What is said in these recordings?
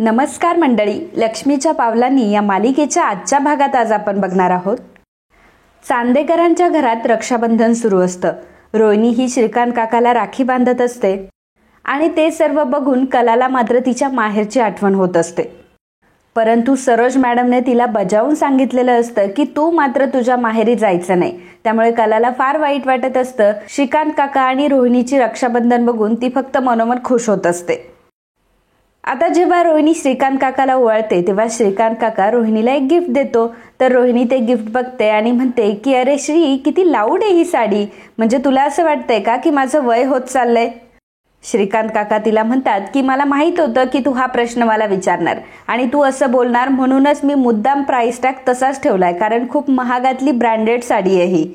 नमस्कार मंडळी, लक्ष्मीच्या पावलांनी या मालिकेच्या आजच्या भागात आज आपण बघणार आहोत. चांदेकरांच्या घरात रक्षाबंधन सुरू असतं. रोहिणी ही श्रीकांत काकाला राखी बांधत असते आणि ते सर्व बघून कलाला मात्र तिच्या माहेरची आठवण होत असते. परंतु सरोज मॅडमने तिला बजावून सांगितलेलं असतं की तू मात्र तुझ्या माहेरी जायचं नाही. त्यामुळे कलाला फार वाईट वाटत असतं. श्रीकांत काका आणि रोहिणीची रक्षाबंधन बघून ती फक्त मनोमन खुश होत असते. आता जेव्हा रोहिणी श्रीकांत काकाला ओवाळते तेव्हा श्रीकांत काका रोहिणीला एक गिफ्ट देतो. तर रोहिणी ते गिफ्ट बघते आणि म्हणते की अरे श्री, किती लाऊड आहे ही साडी. म्हणजे तुला असं वाटतंय का की माझं वय होत चाललंय. श्रीकांत काका तिला म्हणतात की मला माहित होतं की तू हा प्रश्न मला विचारणार आणि तू असं बोलणार, म्हणूनच मी मुद्दाम प्राइस टॅग तसाच ठेवलाय, कारण खूप महागातली ब्रँडेड साडी आहे ही.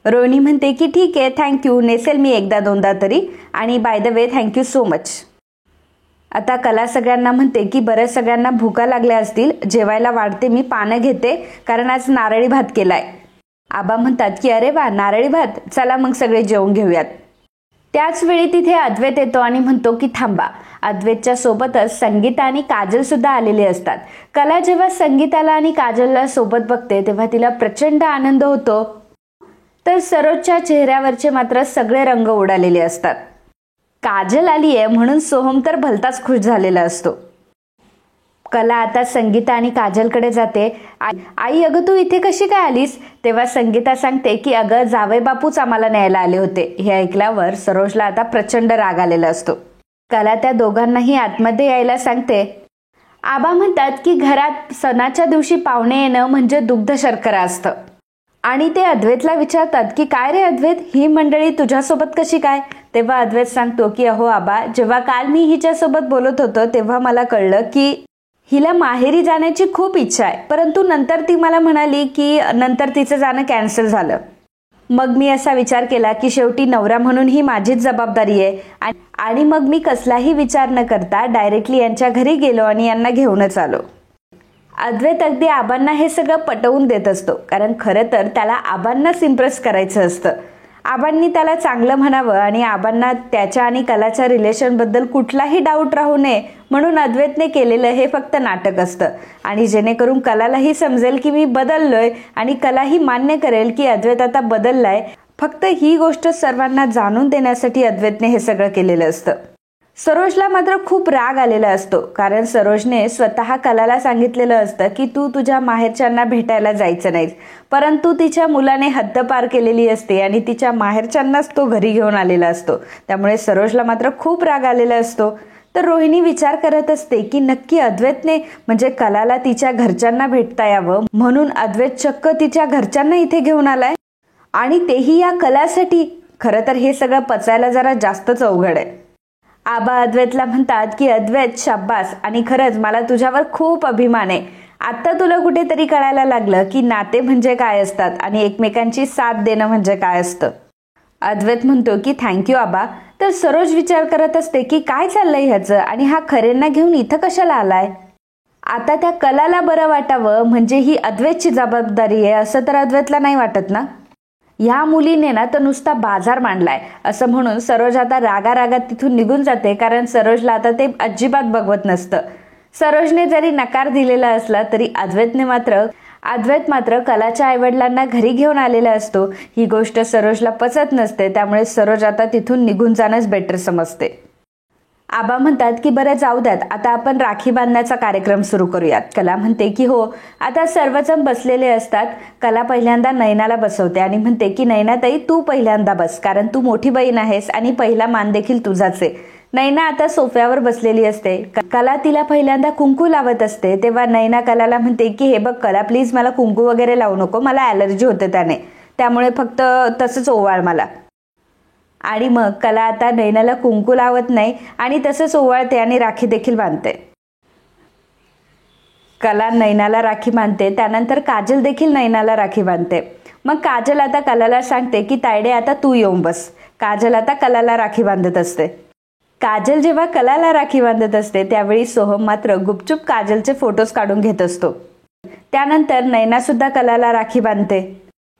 रोहिणी म्हणते की ठीक आहे, थँक्यू, नेसेल मी एकदा दोनदा तरी, आणि by the way thank you so much. आता कला सगळ्यांना म्हणते की बऱ्याच सगळ्यांना भुका लागल्या असतील, जेवायला वाढते, मी पानं घेते, कारण आज नारळी भात केलाय. आबा म्हणतात की अरे वा, नारळी भात, चला मग सगळे जेवून घेऊयात. त्याच वेळी तिथे अद्वैत येतो आणि म्हणतो की थांबा. अद्वैतच्या सोबतच संगीता आणि काजल सुद्धा आलेले असतात. कला जेव्हा संगीताला आणि काजलला सोबत बघते तेव्हा तिला प्रचंड आनंद होतो. तर सरोजच्या चेहऱ्यावरचे मात्र सगळे रंग उडालेले असतात. काजल आली आहे म्हणून सोहम तर भलताच खुश झालेला असतो. कला आता संगीता आणि काजलकडे जाते. आई, अगं तू इथे कशी काय आलीस. तेव्हा संगीता सांगते की अगं जावई बापूच आम्हाला न्यायला आले होते. हे ऐकल्यावर सरोजला आता प्रचंड राग आलेला असतो. कला त्या दोघांनाही आतमध्ये यायला सांगते. आबा म्हणतात की घरात सणाच्या दिवशी पाहुणे येणं म्हणजे दुग्ध शर्करा असतं. आणि ते अद्वैतला विचारतात की काय रे अद्वैत, ही मंडळी तुझ्यासोबत कशी काय. तेव्हा अद्वैत सांगतो की अहो आबा, जेव्हा काल मी हिच्यासोबत बोलत होतो तेव्हा मला कळलं की हिला माहेरी जाण्याची खूप इच्छा आहे, परंतु नंतर ती मला म्हणाली की नंतर तिचं जाणं कॅन्सल झालं. मग मी असा विचार केला की शेवटी नवरा म्हणून ही माझीच जबाबदारी आहे, आणि मग मी कसलाही विचार न करता डायरेक्टली यांच्या घरी गेलो आणि यांना घेऊनच आलो. अद्वैत अगदी आबांना हे सगळं पटवून देत असतो, कारण खरं तर त्याला आबांनाच इम्प्रेस करायचं असतं. आबांनी त्याला चांगलं म्हणावं आणि आबांना त्याच्या आणि कलाच्या रिलेशनबद्दल कुठलाही डाऊट राहू नये म्हणून अद्वैतने केलेलं हे फक्त नाटक असतं. आणि जेणेकरून कलालाही समजेल की मी बदललोय आणि कलाही मान्य करेल की अद्वैत आता बदललाय. फक्त ही गोष्ट सर्वांना जाणून देण्यासाठी अद्वैतने हे सगळं केलेलं असतं. सरोजला मात्र खूप राग आलेला असतो, कारण सरोजने स्वतः कलाला सांगितलेलं असतं की तू तुझ्या माहेरच्यांना भेटायला जायचं नाहीस, परंतु तिच्या मुलाने हद्दपार केलेली असते आणि तिच्या माहेरच्यांनाच तो घरी घेऊन आलेला असतो. त्यामुळे सरोजला मात्र खूप राग आलेला असतो. तर रोहिणी विचार करत असते की नक्की अद्वैतने म्हणजे कलाला तिच्या घरच्यांना भेटता यावं म्हणून अद्वैत चक्क तिच्या घरच्यांना इथे घेऊन आलाय, आणि तेही या कलासाठी. खरं तर हे सगळं पचायला जरा जास्तच अवघड आहे. आबा अद्वैतला म्हणतात की अद्वैत शाब्बास, आणि खरंच मला तुझ्यावर खूप अभिमान आहे. आता तुला कुठेतरी कळायला लागलं की नाते म्हणजे काय असतात आणि एकमेकांची साथ देणं म्हणजे काय असतं. अद्वैत म्हणतो की थँक्यू आबा. तर सरोज विचार करत असते की काय चाललंय ह्याचं, आणि हा खरेंना घेऊन इथं कशाला आलाय. आता त्या कलाला बरं वाटावं म्हणजे ही अद्वैतची जबाबदारी आहे असं तर अद्वैतला नाही वाटत ना. ह्या मुलीने ना तर नुसता बाजार मांडलाय असं म्हणून सरोज आता रागारागात तिथून निघून जाते, कारण सरोजला आता ते अजिबात बघवत नसतं. सरोजने जरी नकार दिलेला असला तरी अद्वैत मात्र कलाच्या आईवडिलांना घरी घेऊन आलेला असतो. ही गोष्ट सरोजला पचत नसते, त्यामुळे सरोज आता तिथून निघून जाणंच बेटर समजते. आबा म्हणतात की बरं जाऊ द्यात, आता आपण राखी बांधण्याचा कार्यक्रम सुरू करूयात. कला म्हणते की हो. आता सर्वजण बसलेले असतात. कला पहिल्यांदा नयनाला बसवते आणि म्हणते की नयनाताई तू पहिल्यांदा बस, कारण तू मोठी बहीण आहेस आणि पहिला मान देखील तुझाच आहे. नयना आता सोफ्यावर बसलेली असते. कला तिला पहिल्यांदा कुंकू लावत असते. तेव्हा नयना कलाला म्हणते की हे बघ कला, प्लीज मला कुंकू वगैरे लावू नको, मला ॲलर्जी होते त्याने, त्यामुळे फक्त तसंच ओवाळ मला. आणि मग कला आता नयनाला कुंकू लावत नाही आणि तसंच ओवाळते आणि राखी देखील बांधते. कला नयनाला राखी बांधते. त्यानंतर काजल देखील नयनाला राखी बांधते. मग काजल आता कलाला सांगते की तायडे आता तू येऊन बस. काजल आता कलाला राखी बांधत असते. काजल जेव्हा कलाला राखी बांधत असते त्यावेळी सोहम मात्र गुपचूप काजलचे फोटोज काढून घेत असतो. त्यानंतर नयना सुद्धा कलाला राखी बांधते.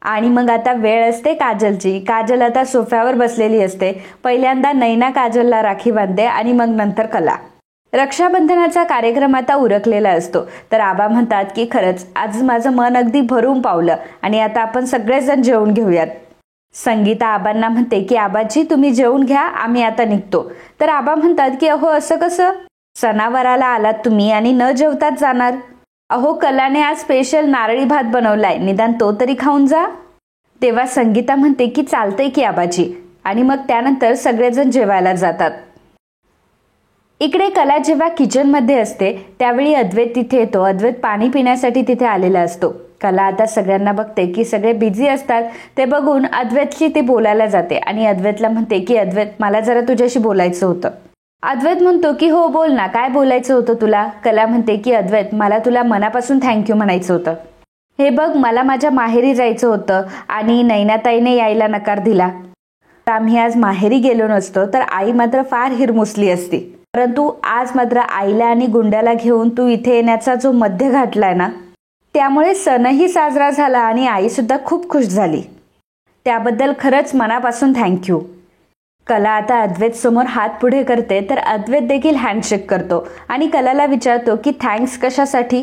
आणि मग आता वेळ असते काजलची. काजल आता सोफ्यावर बसलेली असते. पहिल्यांदा नयना काजलला राखी बांधते आणि मग नंतर कला. रक्षाबंधनाचा कार्यक्रम आता उरकलेला असतो, तर आबा म्हणतात की खरंच आज माझं मन अगदी भरून पावलं आणि आता आपण सगळेजण जेवून घेऊयात. संगीता आबांना म्हणते की आबाजी तुम्ही जेवून घ्या, आम्ही आता निघतो. तर आबा म्हणतात की अहो असं कसं, सणावाराला आलात तुम्ही आणि न जेवताच जाणार. अहो कलाने आज स्पेशल नारळी भात बनवलाय, निदान तो तरी खाऊन जा. तेव्हा संगीता म्हणते की चालतंय की आबाजी, आणि मग त्यानंतर सगळेजण जेवायला जातात. इकडे कला जेव्हा किचनमध्ये असते त्यावेळी अद्वैत तिथे येतो. अद्वैत पाणी पिण्यासाठी तिथे आलेला असतो. कला आता सगळ्यांना बघते की सगळे बिझी असतात, ते बघून अद्वैतशी ते बोलायला जाते आणि अद्वैतला म्हणते की अद्वैत मला जरा तुझ्याशी बोलायचं होतं. अद्वैत म्हणतो की हो बोल ना, काय बोलायचं होतं तुला. कला म्हणते की अद्वैत मला तुला मनापासून थँक्यू म्हणायचं होतं. हे बघ मला माझ्या माहेरी जायचं होतं आणि नैनाताईने यायला नकार दिला. आम्ही आज माहेरी गेलो नसतो तर आई मात्र फार हिरमुसली असती, परंतु आज मात्र आईला आणि गुंड्याला घेऊन तू इथे येण्याचा जो मध्य घातलाय ना, त्यामुळे सणही साजरा झाला आणि आई सुद्धा खूप खुश झाली. त्याबद्दल खरंच मनापासून थँक्यू. कला आता अद्वैत समोर हात पुढे करते तर अद्वैत देखील हँडशेक करतो आणि कलाला विचारतो की थँक्स कशासाठी.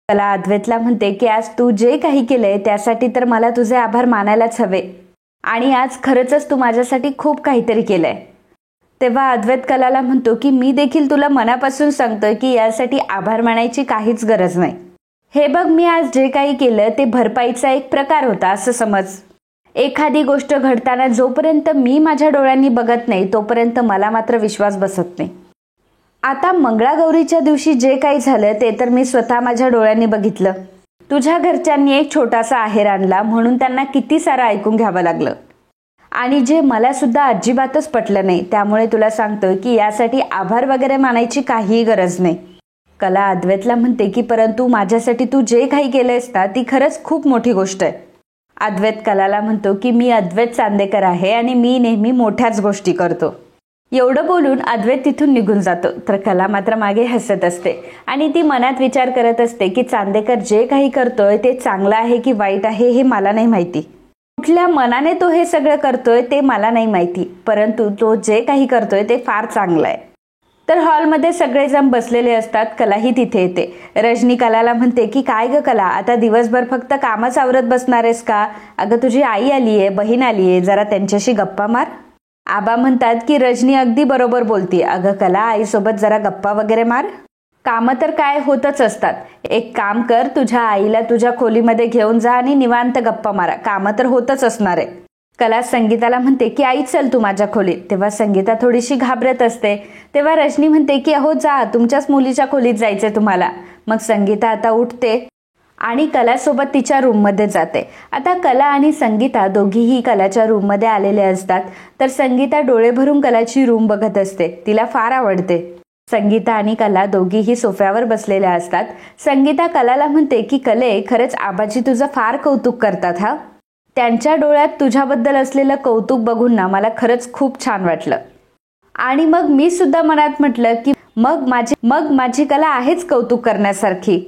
कला अद्वैतला म्हणते की आज तू जे काही केलंय त्यासाठी तर मला तुझे आभार मानायलाच हवे आणि आज खरंच तू माझ्यासाठी खूप काहीतरी केलंय. तेव्हा अद्वैत कलाला म्हणतो की मी देखील तुला मनापासून सांगतोय की यासाठी आभार मानायची काहीच गरज नाही. हे बघ मी आज जे काही केलं ते भरपाईचा एक प्रकार होता असं समज. एखादी गोष्ट घडताना जोपर्यंत मी माझ्या डोळ्यांनी बघत नाही तोपर्यंत मला मात्र विश्वास बसत नाही. आता मंगळागौरीच्या दिवशी जे काही झालं ते तर मी स्वतः माझ्या डोळ्यांनी बघितलं. तुझ्या घरच्यांनी एक छोटासा आहेर आणला म्हणून त्यांना किती सारं ऐकून घ्यावं लागलं आणि जे मला सुद्धा अजिबातच पटलं नाही. त्यामुळे तुला सांगतोय की यासाठी आभार वगैरे मानायची काहीही गरज नाही. कला अद्वैतला म्हणते की परंतु माझ्यासाठी तू जे काही केलंयस ना ती खरंच खूप मोठी गोष्ट आहे. अद्वैत कलाला म्हणतो की मी अद्वैत चांदेकर आहे आणि मी नेहमी मोठ्याच गोष्टी करतो. एवढं बोलून अद्वैत तिथून निघून जातो. तर कला मात्र मागे हसत असते आणि ती मनात विचार करत असते की चांदेकर जे काही करतोय ते चांगलं आहे की वाईट आहे हे मला नाही माहिती, कुठल्या मनाने तो हे सगळं करतोय ते मला नाही माहिती, परंतु तो जे काही करतोय ते फार चांगलं आहे. तर हॉलमध्ये सगळेजण बसलेले असतात. कलाही तिथे येते. रजनी कलाला म्हणते की काय ग कला, आता दिवसभर फक्त कामच आवरत बसणार आहेस का. अगं तुझी आई आलीये, बहीण आलीये, जरा त्यांच्याशी गप्पा मार. आबा म्हणतात की रजनी अगदी बरोबर बोलतीये. अगं कला आईसोबत जरा गप्पा वगैरे मार. कामं तर काय होतच असतात. एक काम कर, तुझ्या आईला तुझ्या खोलीमध्ये घेऊन जा आणि निवांत गप्पा मारा. कामं तर होतच असणार आहे. कला संगीताला म्हणते की आई चल तू माझ्या खोलीत. तेव्हा संगीता थोडीशी घाबरत असते. तेव्हा रजनी म्हणते की अहो जा, तुमच्याच मुलीच्या खोलीत जायचंय तुम्हाला. मग संगीता आता उठते आणि कलासोबत तिच्या रूममध्ये जाते. आता कला आणि संगीता दोघीही कलाच्या रूममध्ये आलेले असतात. तर संगीता डोळे भरून कलाची रूम बघत असते. तिला फार आवडते. संगीता आणि कला दोघीही सोफ्यावर बसलेल्या असतात. संगीता कलाला म्हणते की कले खरंच आबाजी तुझं फार कौतुक करतात हा. त्यांच्या डोळ्यात तुझ्याबद्दल असलेलं कौतुक बघून ना मला खरंच खूप छान वाटलं. आणि मग मी सुद्धा मनात म्हटलं की मग माझी कला आहेच कौतुक करण्यासारखी.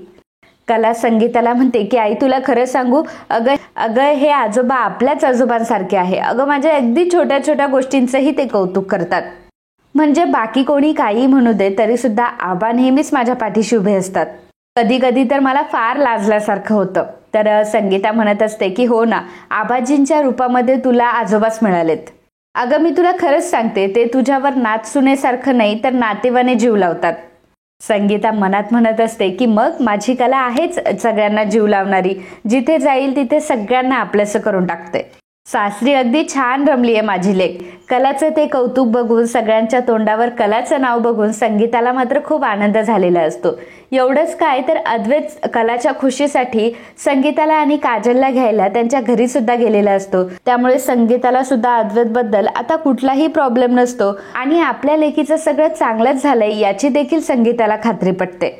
कला संगीताला म्हणते की आई तुला खरं सांगू, अगं हे आजोबा आपल्याच आजोबांसारखे आहे. अगं माझ्या अगदी छोट्या छोट्या गोष्टींचंही ते कौतुक करतात. म्हणजे बाकी कोणी काही म्हणू दे तरी सुद्धा आबा नेहमीच माझ्या पाठीशी उभे असतात. कधी कधी तर मला फार लाजल्यासारखं होतं. तर संगीता म्हणत असते की हो ना, आबाजींच्या रूपामध्ये तुला आजोबाच मिळालेत. अगं मी तुला खरंच सांगते, ते तुझ्यावर नातसुनेसारखं नाही तर नातेवाने जीव लावतात. संगीता मनात म्हणत असते की मग माझी कला आहेच सगळ्यांना जीव लावणारी. जिथे जाईल तिथे सगळ्यांना आपलंसं करून टाकते. सासरी अगदी छान रमलीये माझी लेक. कलाचं ते कौतुक बघून, सगळ्यांच्या तोंडावर कलाचं नाव बघून संगीताला मात्र खूप आनंद झालेला असतो. एवढंच काय तर अद्वैत कलाच्या खुशीसाठी संगीताला आणि काजलला घ्यायला त्यांच्या घरी सुद्धा गेलेला असतो. त्यामुळे संगीताला सुद्धा अद्वैत बद्दल आता कुठलाही प्रॉब्लेम नसतो आणि आपल्या लेकीचं सगळं चांगलंच झालंय याची देखील संगीताला खात्री पटते.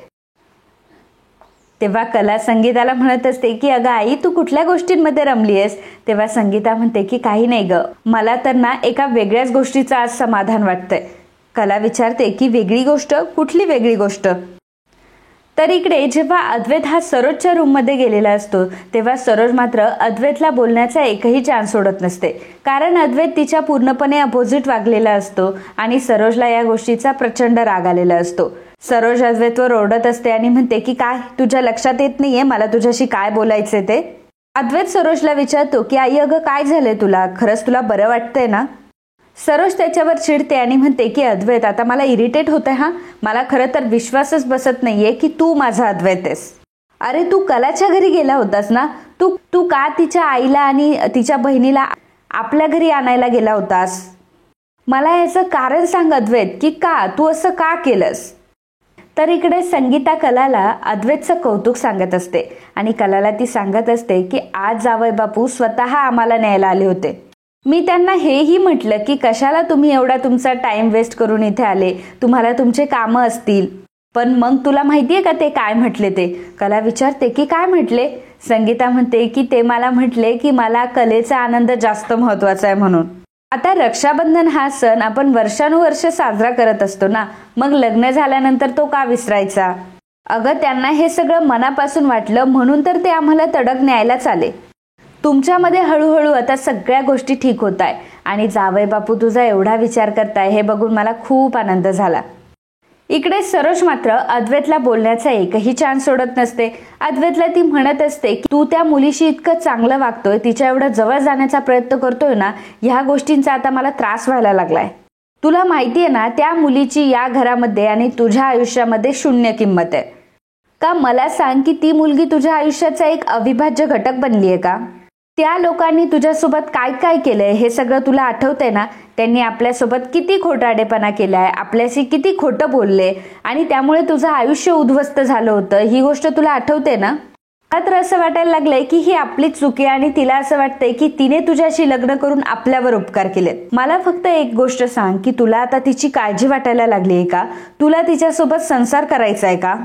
तेव्हा कला संगीताला म्हणत असते की अगं आई तू कुठल्या गोष्टींमध्ये रमलीयस. तेव्हा संगीता म्हणते की काही नाही ग, मला तर ना एका वेगळ्याच गोष्टीचं आज समाधान वाटतंय. कला विचारते की वेगळी गोष्ट, कुठली वेगळी गोष्ट. तर इकडे जेव्हा अद्वैत हा सरोजच्या रूममध्ये गेलेला असतो तेव्हा सरोज मात्र अद्वैतला बोलण्याचा एकही चान्स सोडत नसते. कारण अद्वैत तिच्या पूर्णपणे अपोजिट वागलेला असतो आणि सरोजला या गोष्टीचा प्रचंड राग आलेला असतो. सरोज अद्वैतवर ओरडत असते आणि म्हणते की काय तुझ्या लक्षात येत नाहीये मला तुझ्याशी काय बोलायचे ते. अद्वैत सरोजला विचारतो की आई अगं काय झालंय तुला, खरंच तुला बरं वाटतंय ना. सरोज त्याच्यावर चिडते आणि म्हणते की अद्वैत आता मला इरिटेट होतंय हा, मला खरं तर विश्वासच बसत नाहीये की तू माझा अद्वैत आहेस. अरे तू कलाच्या घरी गेला होतास ना, तू का तिच्या आईला आणि तिच्या बहिणीला आपल्या घरी आणायला गेला होतास. मला याचं कारण सांग अद्वैत की का तू असं का केलंस. तर इकडे संगीता कलाला अद्वैतचं कौतुक सांगत असते आणि कलाला ती सांगत असते की आज जावई बापू स्वतः आम्हाला न्यायला आले होते. मी त्यांना हेही म्हटलं की कशाला तुम्ही एवढा तुमचा टाइम वेस्ट करून इथे आले, तुम्हाला तुमचे कामं असतील. पण मग तुला माहितीये का ते काय म्हटले ते. कला विचारते की काय म्हटले. संगीता म्हणते की ते मला म्हटले की मला कलेचा आनंद जास्त महत्वाचा आहे म्हणून. आता रक्षाबंधन हा सण आपण वर्षानुवर्ष साजरा करत असतो ना, मग लग्न झाल्यानंतर तो का विसरायचा. अगं त्यांना हे सगळं मनापासून वाटलं म्हणून तर ते आम्हाला तडक न्यायलाच आले. तुमच्यामध्ये हळूहळू आता सगळ्या गोष्टी ठीक होत आहे आणि जावई बापू तुझा एवढा विचार करताय हे बघून मला खूप आनंद झाला. इकडे सरोज मात्र अद्वैतला बोलण्याचा एकही चान्स सोडत नसते. अद्वैतला ती म्हणत असते की तू त्या मुलीशी इतकं चांगलं वागतोय, तिच्या एवढं जवळ जाण्याचा प्रयत्न करतोय ना, ह्या गोष्टींचा आता मला त्रास व्हायला लागलाय. तुला माहितीये ना त्या मुलीची या घरामध्ये आणि तुझ्या आयुष्यामध्ये शून्य किंमत आहे का. मला सांग की ती मुलगी तुझ्या आयुष्याचा एक अविभाज्य घटक बनलीये का. त्या लोकांनी तुझ्यासोबत काय काय केलंय हे सगळं तुला आठवतंय ना. त्यांनी आपल्यासोबत किती खोटारडेपणा केलाय, आपल्याशी किती खोटं बोलले आणि त्यामुळे तुझं आयुष्य उद्ध्वस्त झालं होतं, ही गोष्ट तुला आठवते ना. मला तर असं वाटायला लागलंय की ही आपलीच चूक आहे आणि तिला असं वाटतंय की तिने तुझ्याशी लग्न करून आपल्यावर उपकार केलेत. मला फक्त एक गोष्ट सांग की तुला आता तिची काळजी वाटायला लागली आहे का, तुला तिच्यासोबत संसार करायचा आहे का.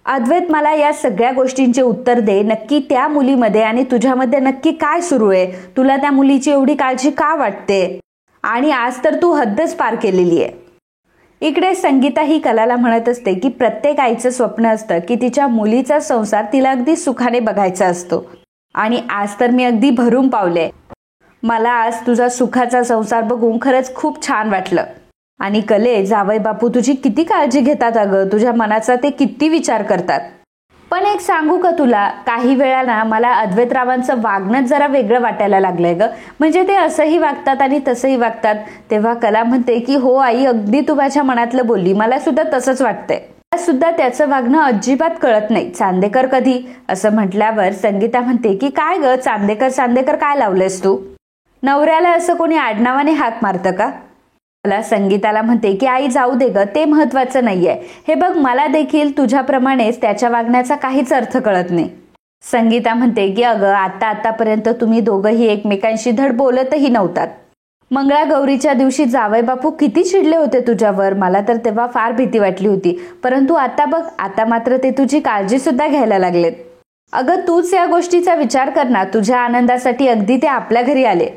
अद्वैत मला या सगळ्या गोष्टींचे उत्तर दे. नक्की त्या मुलीमध्ये आणि तुझ्यामध्ये नक्की काय सुरू आहे, तुला त्या मुलीची एवढी काळजी का वाटते आणि आज तर तू हद्दच पार केलेली आहे. इकडे संगीता ही कलाला म्हणत असते की प्रत्येक आईचं स्वप्न असतं की तिच्या मुलीचा संसार तिला अगदी सुखाने बघायचा असतो आणि आज तर मी अगदी भरून पावले. मला आज तुझा सुखाचा संसार बघून खरंच खूप छान वाटलं. आणि कले जावई बापू तुझी किती काळजी घेतात अगं, तुझ्या मनाचा ते किती विचार करतात. पण एक सांगू का तुला, काही वेळा ना मला अद्वैतरावांचं वागणं जरा वेगळं वाटायला लागलंय ग. म्हणजे ते असंही वागतात आणि तसंही वागतात. तेव्हा कला म्हणते की हो आई अगदी तू माझ्या मनातलं बोलली, मला सुद्धा तसंच वाटतंय. मला सुद्धा त्याचं वागणं अजिबात कळत नाही. चांदेकर कधी असं म्हटल्यावर संगीता म्हणते की काय ग चांदेकर काय लावलेस तू. नवऱ्याला असं कोणी आडनावाने हाक मारतं का. मला संगीताला म्हणते की आई जाऊ दे ग, ते महत्वाचं नाहीये. हे बघ मला देखील तुझ्याप्रमाणेच त्याच्या वागण्याचा काहीच अर्थ कळत नाही. संगीता म्हणते की अगं आतापर्यंत तुम्ही दोघंही एकमेकांशी धड बोलतही नव्हतात. मंगळागौरीच्या दिवशी जावई बापू किती चिडले होते तुझ्यावर, मला तर तेव्हा फार भीती वाटली होती. परंतु आता बघ, आता मात्र ते तुझी काळजी सुद्धा घ्यायला लागलेत. अगं तूच या गोष्टीचा विचार कर ना, तुझ्या आनंदासाठी अगदी ते आपल्या घरी आले.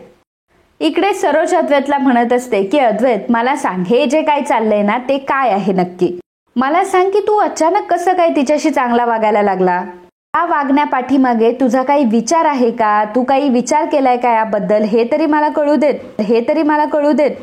इकडे सरोज अद्वैतला म्हणत असते की अद्वैत मला सांग हे जे काय चाललंय ना ते काय आहे नक्की. मला सांग की तू अचानक कसं काय तिच्याशी चांगला वागायला लागला. या वागण्या पाठीमागे तुझा काही विचार आहे का, तू काही विचार केलाय का याबद्दल, हे तरी मला कळू देत.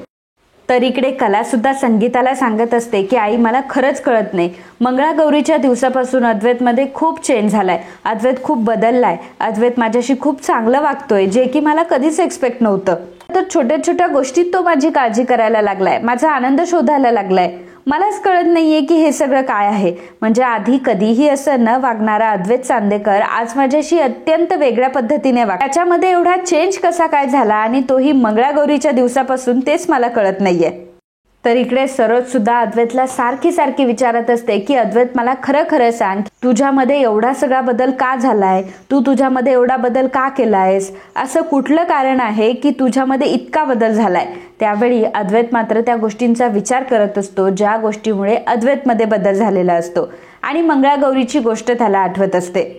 तर इकडे कला सुद्धा संगीताला सांगत असते की आई मला खरंच कळत नाही. मंगळागौरीच्या दिवसापासून अद्वैतमध्ये खूप चेंज झालाय, अद्वैत खूप बदललाय, अद्वैत माझ्याशी खूप चांगलं वागतोय जे की मला कधीच एक्सपेक्ट नव्हतं. तर छोट्या छोट्या गोष्टीत तो माझी काळजी करायला लागलाय, माझा आनंद शोधायला लागलाय. मलाच कळत नाहीये की हे सगळं काय आहे. म्हणजे आधी कधीही असं न वागणारा अद्वैत चांदेकर आज माझ्याशी अत्यंत वेगळ्या पद्धतीने वागतो. त्याच्यामध्ये एवढा चेंज कसा काय झाला आणि तोही मंगळागौरीच्या दिवसापासून, तेच मला कळत नाहीये. तर इकडे सरोज सुद्धा अद्वैतला सारखी विचारत असते की अद्वैत मला खरं सांग, तुझ्यामध्ये एवढा सगळा बदल का झालाय, तू तुझ्यामध्ये एवढा बदल का केलायस, असं कुठलं कारण आहे की तुझ्यामध्ये इतका बदल झालाय. त्यावेळी अद्वैत मात्र त्या गोष्टींचा विचार करत असतो ज्या गोष्टीमुळे अद्वैतमध्ये बदल झालेला असतो आणि मंगळागौरीची गोष्ट त्याला आठवत असते.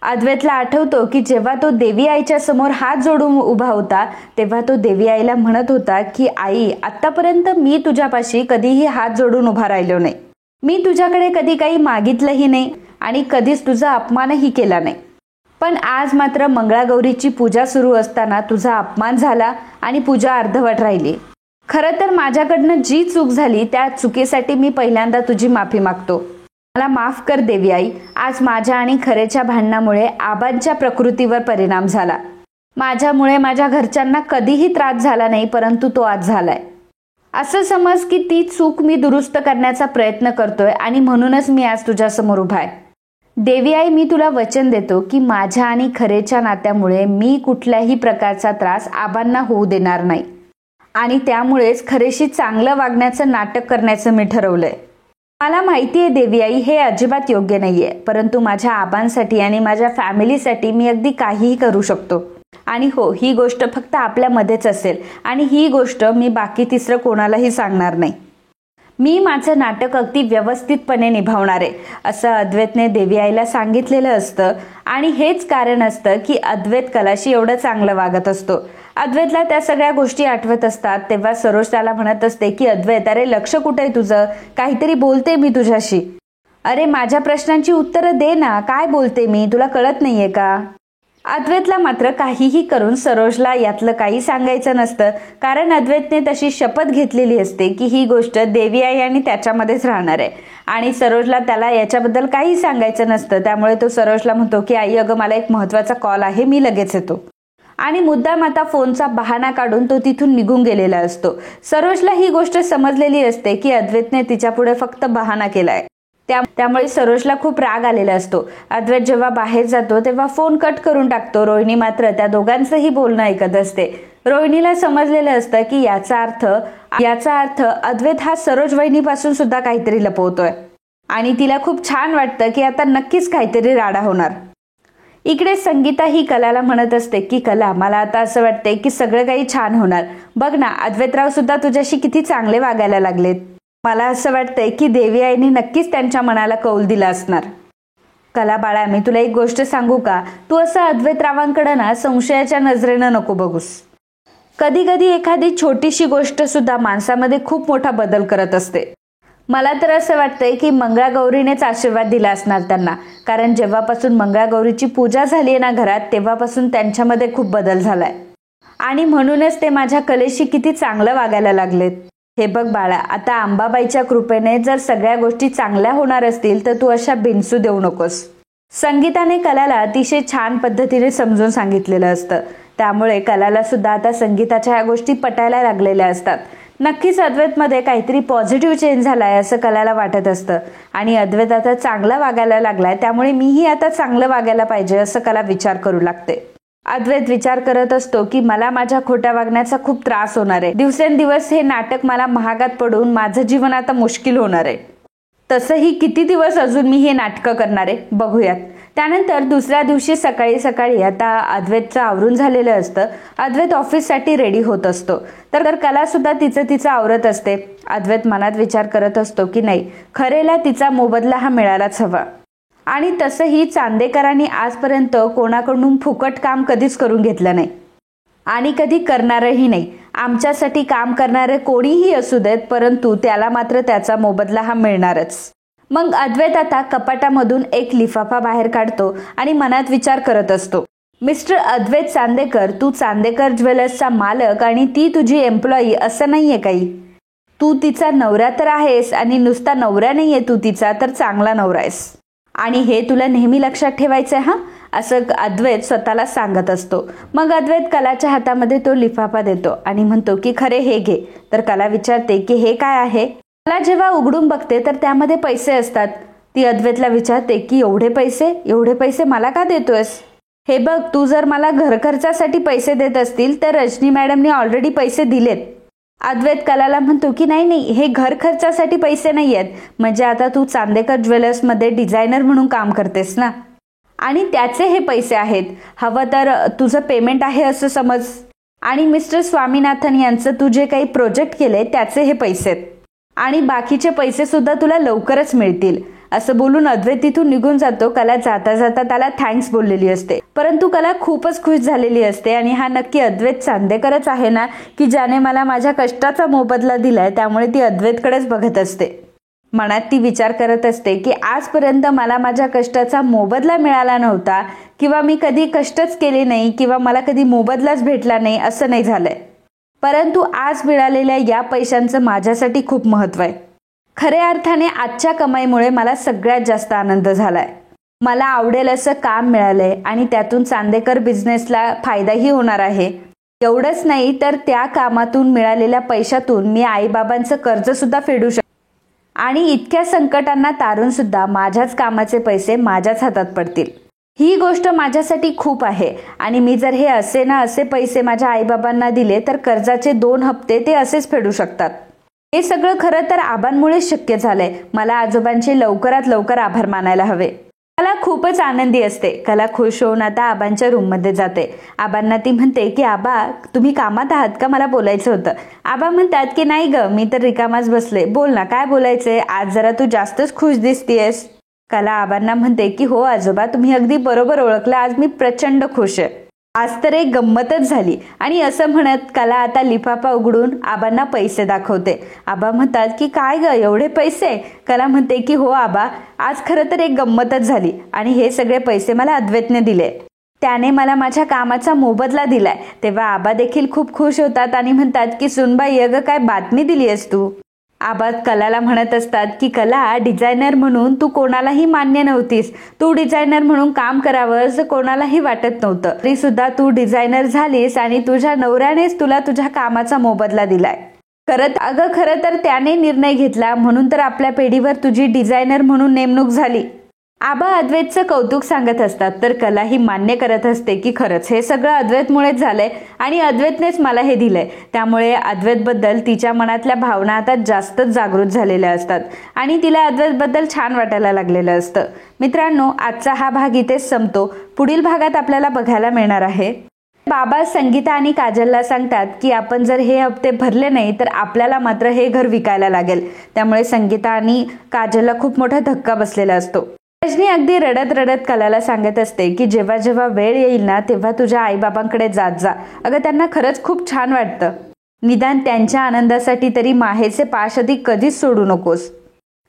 अद्वैतला आठवतो की जेव्हा तो देवी आईच्या समोर हात जोडून उभा होता तेव्हा तो देवी आईला म्हणत होता की आई आतापर्यंत मी तुझ्यापाशी कधीही हात जोडून उभा राहिलो नाही, मी तुझ्याकडे कधी काही मागितलंही नाही आणि कधीच तुझा अपमानही केला नाही. पण आज मात्र मंगळागौरीची पूजा सुरू असताना तुझा अपमान झाला आणि पूजा अर्धवट राहिली. खरं तर माझ्याकडनं जी चूक झाली त्या चुकीसाठी मी पहिल्यांदा तुझी माफी मागतो. मला माफ कर देवी आई. आज माझ्या आणि खरेच्या भांडणामुळे आबांच्या प्रकृतीवर परिणाम झाला. माझ्यामुळे माझ्या घरच्यांना कधीही त्रास झाला नाही, परंतु तो आज झालाय. असं समज की ती चूक मी दुरुस्त करण्याचा प्रयत्न करतोय आणि म्हणूनच मी आज तुझ्यासमोर उभा आहे. देवी आई, मी तुला वचन देतो की माझ्या आणि खरेच्या नात्यामुळे मी कुठल्याही प्रकारचा त्रास आबांना होऊ देणार नाही आणि त्यामुळेच खरेशी चांगलं वागण्याचं नाटक करण्याचं मी ठरवलंय. मला माहिती आहे देवी आई, हे अजिबात योग्य नाहीये, परंतु माझ्या आबांसाठी आणि माझ्या फॅमिलीसाठी मी अगदी काहीही करू शकतो. आणि हो, ही गोष्ट फक्त आपल्यामध्येच असेल आणि ही गोष्ट मी बाकी तिसरं कोणालाही सांगणार नाही. मी माझं नाटक अगदी व्यवस्थितपणे निभावणार आहे असं अद्वैतने देवी आईला सांगितलेलं असतं. आणि हेच कारण असतं की अद्वैत कलाशी एवढं चांगलं वागत असतो. अद्वैतला त्या सगळ्या गोष्टी आठवत असतात तेव्हा सरोज त्याला म्हणत असते की अद्वैत, अरे लक्ष कुठे आहे तुझं? काहीतरी बोलते मी तुझ्याशी. अरे माझ्या प्रश्नांची उत्तरं दे ना, काय बोलते मी, तुला कळत नाहीये का? अद्वैतला मात्र काहीही करून सरोजला यातलं काही सांगायचं नसतं, कारण अद्वैतने तशी शपथ घेतलेली असते की ही गोष्ट देवी आई आणि त्याच्यामध्येच राहणार आहे आणि सरोजला त्याला याच्याबद्दल काही सांगायचं नसतं. त्यामुळे तो सरोजला म्हणतो की आई अगं, मला एक महत्वाचा कॉल आहे, मी लगेच येतो. आणि मुद्दाम आता फोनचा बहाणा काढून तो तिथून निघून गेलेला असतो. सरोजला ही गोष्ट समजलेली असते की अद्वैतने तिच्यापुढे फक्त बहाणा केलाय. त्यामुळे सरोजला खूप राग आलेला असतो. अद्वैत जेव्हा बाहेर जातो तेव्हा फोन कट करून टाकतो. रोहिणी मात्र त्या दोघांचंही बोलणं ऐकत असते. रोहिणीला समजलेलं असतं की याचा अर्थ अद्वैत हा सरोज वहिनीपासून सुद्धा काहीतरी लपवतोय आणि तिला खूप छान वाटतं की आता नक्कीच काहीतरी राडा होणार. इकडे संगीता ही कलाला म्हणत असते की कला, मला आता असं वाटतंय की सगळं काही छान होणार. बघ ना, अद्वैतराव सुद्धा तुझ्याशी किती चांगले वागायला लागलेत. मला असं वाटतंय की देवी आईने नक्कीच त्यांच्या मनाला कौल दिला असणार. कला बाळा, मी तुला एक गोष्ट सांगू का? तू असं अद्वैतरावांकडे ना संशयाच्या नजरेनं नको बघूस. कधी कधी एखादी छोटीशी गोष्ट सुद्धा माणसामध्ये खूप मोठा बदल करत असते. मला तर असं वाटतंय की मंगळागौरीनेच आशीर्वाद दिला असणार त्यांना, कारण जेव्हापासून मंगळागौरीची पूजा झाली आहे ना घरात, तेव्हापासून त्यांच्यामध्ये खूप बदल झालाय आणि म्हणूनच ते माझ्या कलेशी किती चांगलं वागायला लागलेत. हे बघ बाळा, आता अंबाबाईच्या कृपेने जर सगळ्या गोष्टी चांगल्या होणार असतील तर तू अशा बिनसू देऊ नकोस. संगीताने कलाला अतिशय छान पद्धतीने समजून सांगितलेलं असतं. त्यामुळे कलाला सुद्धा आता संगीताच्या ह्या गोष्टी पटायला लागलेल्या असतात. नक्कीच अद्वैतमध्ये काहीतरी पॉझिटिव्ह चेंज झालाय असं कलाला वाटत असतं आणि अद्वैत आता चांगला वागायला लागलाय, त्यामुळे मीही आता चांगलं वागायला पाहिजे असं कला विचार करू लागते. अद्वैत विचार करत असतो की मला माझ्या खोट्या वागण्याचा खूप त्रास होणार आहे. दिवसेंदिवस हे नाटक मला महागात पडून माझं जीवन आता मुश्किल होणार आहे. तसंही किती दिवस अजून मी हे नाटकं करणार आहे, बघूयात. त्यानंतर दुसऱ्या दिवशी सकाळी सकाळी आता अद्वैतचं आवरून झालेलं असतं. अद्वैत ऑफिससाठी रेडी होत असतो तर कला सुद्धा तिचं आवरत असते. अद्वैत मनात विचार करत असतो की नाही, खरेला तिचा मोबदला हा मिळालाच हवा आणि तसंही चांदेकरांनी आजपर्यंत कोणाकडून फुकट काम कधीच करून घेतलं नाही आणि कधी करणारही नाही. आमच्यासाठी काम करणारे कोणीही असू देत, परंतु त्याला मात्र त्याचा मोबदला हा मिळणारच. मग अद्वैत आता कपाटामधून एक लिफाफा बाहेर काढतो आणि मनात विचार करत असतो, मिस्टर अद्वैत चांदेकर, तू चांदेकर ज्वेलर्सचा मालक आणि ती तुझी एम्प्लॉई असं नाहीये काही. तू तिचा नवरा तर आहेस आणि नुसता नवरा नाहीये तू तिचा, तर चांगला नवरा आहेस आणि हे तुला नेहमी लक्षात ठेवायचंय हा, असं अद्वैत स्वतःला सांगत असतो. मग अद्वैत कलाच्या हातामध्ये तो लिफाफा देतो आणि म्हणतो की खरे हे घे. तर कला विचारते की हे काय आहे? कला जेव्हा उघडून बघते तर त्यामध्ये पैसे असतात. ती अद्वैतला विचारते की एवढे पैसे मला का देतोयस? हे बघ, तू जर मला घर खर्चासाठी पैसे देत असतील तर रजनी मॅडमने ऑलरेडी पैसे दिलेत. अद्वैत कलाला म्हणतो की नाही, हे घर खर्चासाठी पैसे नाही आहेत. म्हणजे आता तू चांदेकर ज्वेलर्समध्ये डिझायनर म्हणून काम करतेस ना, आणि त्याचे हे पैसे आहेत. हवं तर तुझं पेमेंट आहे असं समज. आणि मिस्टर स्वामीनाथन यांचं तू जे काही प्रोजेक्ट केले त्याचे हे पैसे आहेत आणि बाकीचे पैसे सुद्धा तुला लवकरच मिळतील. असं बोलून अद्वैत तिथून निघून जातो. कला जाता जाता त्याला थँक्स बोललेली असते, परंतु कला खूपच खुश झालेली असते आणि हा नक्की अद्वैत चांदेकरच आहे ना की ज्याने मला माझ्या कष्टाचा मोबदला दिलाय. त्यामुळे ती अद्वैतकडेच बघत असते. मनात ती विचार करत असते की आजपर्यंत मला माझ्या कष्टाचा मोबदला मिळाला नव्हता किंवा मी कधी कष्टच केले नाही किंवा मला कधी मोबदलाच भेटला नाही असं नाही झालंय, परंतु आज मिळालेल्या या पैशांचं माझ्यासाठी खूप महत्त्व आहे. खऱ्या अर्थाने आजच्या कमाईमुळे मला सगळ्यात जास्त आनंद झालाय. मला आवडेल असं काम मिळालंय आणि त्यातून चांदेकर बिझनेसला फायदाही होणार आहे. एवढंच नाही तर त्या कामातून मिळालेल्या पैशातून मी आईबाबांचं कर्ज सुद्धा फेडू शकते आणि इतक्या संकटांना तारून सुद्धा माझ्याच कामाचे पैसे माझ्याच हातात पडतील. ही गोष्ट माझ्यासाठी खूप आहे आणि मी जर हे असे ना असे पैसे माझ्या आईबाबांना दिले तर कर्जाचे 2 हप्ते ते असेच फेडू शकतात. हे सगळं खरं तर आबांमुळेच शक्य झालंय. मला आजोबांचे लवकरात लवकर आभार मानायला हवे. कला खूपच आनंदी असते. कला खुश होऊन आता आबांच्या रूममध्ये जाते. आबांना ती म्हणते की आबा तुम्ही कामात आहात का, मला बोलायचं होतं. आबा म्हणतात की नाही ग, मी तर रिकामाच बसले. बोल ना, काय बोलायचंय? आज जरा तू जास्तच खुश दिसतीयस. कला आबांना म्हणते की हो आजोबा, तुम्ही अगदी बरोबर ओळखलं. आज मी प्रचंड खुश आहे. आज तर एक गंमतच झाली. आणि असं म्हणत कला आता लिफाफा उघडून आबांना पैसे दाखवते. आबा म्हणतात की काय ग, एवढे पैसे? कला म्हणते की हो आबा, आज खरं तर एक गंमतच झाली आणि हे सगळे पैसे मला अद्वैतने दिले. त्याने मला माझ्या कामाचा मोबदला दिलाय. तेव्हा आबा देखील खूप खुश होतात आणि म्हणतात की सुनबाई, अगं काय बातमी दिली आहेस तू? आबा कलाला म्हणत असतात की कला, डिझायनर म्हणून तू कोणालाही मान्य नव्हतीस. तू डिझायनर म्हणून काम करावं असं कोणालाही वाटत नव्हतं. तरी सुद्धा तू डिझायनर झालीस आणि तुझ्या नवऱ्यानेच तुला तुझ्या कामाचा मोबदला दिलाय. खरं तर त्याने निर्णय घेतला म्हणून तर आपल्या पिढीवर तुझी डिझायनर म्हणून नेमणूक झाली. आबा अद्वैतचं कौतुक सांगत असतात तर कला ही मान्य करत असते की खरंच हे सगळं अद्वैतमुळेच झालंय आणि अद्वैतनेच मला हे दिलंय. त्यामुळे अद्वैतबद्दल तिच्या मनातल्या भावना आता जास्तच जागृत झालेल्या असतात आणि तिला अद्वैतबद्दल छान वाटायला लागलेलं असतं. मित्रांनो, आजचा हा भाग इथेच संपतो. पुढील भागात आपल्याला बघायला मिळणार आहे बाबा संगीता आणि काजलला सांगतात की आपण जर हे हप्ते भरले नाही तर आपल्याला मात्र हे घर विकायला लागेल. त्यामुळे संगीता आणि काजलला खूप मोठा धक्का बसलेला असतो. रजनी अगदी रडत रडत कलाला सांगत असते की जेव्हा जेव्हा वेळ येईल ना तेव्हा तुझ्या आईबाबांकडे जात जा. अगं त्यांना खरंच खूप छान वाटतं. निदान त्यांच्या आनंदासाठी तरी माहेरचे पाश अधिक कधीच सोडू नकोस.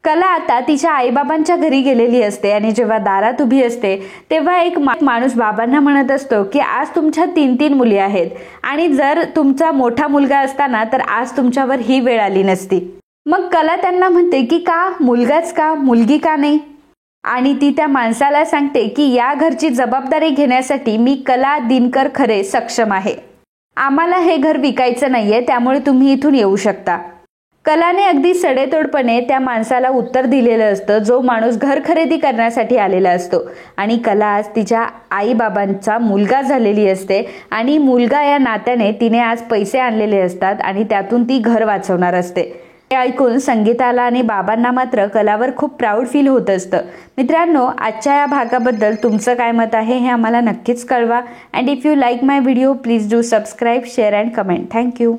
कला आता तिच्या आईबाबांच्या घरी गेलेली असते आणि जेव्हा दारात उभी असते तेव्हा एक माणूस बाबांना म्हणत असतो की आज तुमच्या 3 मुली आहेत आणि जर तुमचा मोठा मुलगा असता ना तर आज तुमच्यावर ही वेळ आली नसती. मग कला त्यांना म्हणते की का मुलगाच का, मुलगी का नाही? आणि ती त्या माणसाला सांगते की या घरची जबाबदारी घेण्यासाठी मी कला दिनकर खरे सक्षम आहे. आम्हाला हे घर विकायचं नाहीये, त्यामुळे तुम्ही इथून येऊ शकता. कलाने अगदी सडेतोडपणे त्या माणसाला उत्तर दिलेलं असतं जो माणूस घर खरेदी करण्यासाठी आलेला असतो. आणि कला आज तिच्या आईबाबांचा मुलगा झालेली असते आणि मुलगा या नात्याने तिने आज पैसे आणलेले असतात आणि त्यातून ती घर वाचवणार असते. हे ऐकून संगीताला आणि बाबांना मात्र कलावर खूप प्राऊड फील होत असतं. मित्रांनो, आजच्या या भागाबद्दल तुमचं काय मत आहे हे आम्हाला नक्कीच कळवा. And if you like my video please do subscribe, share and comment. Thank you.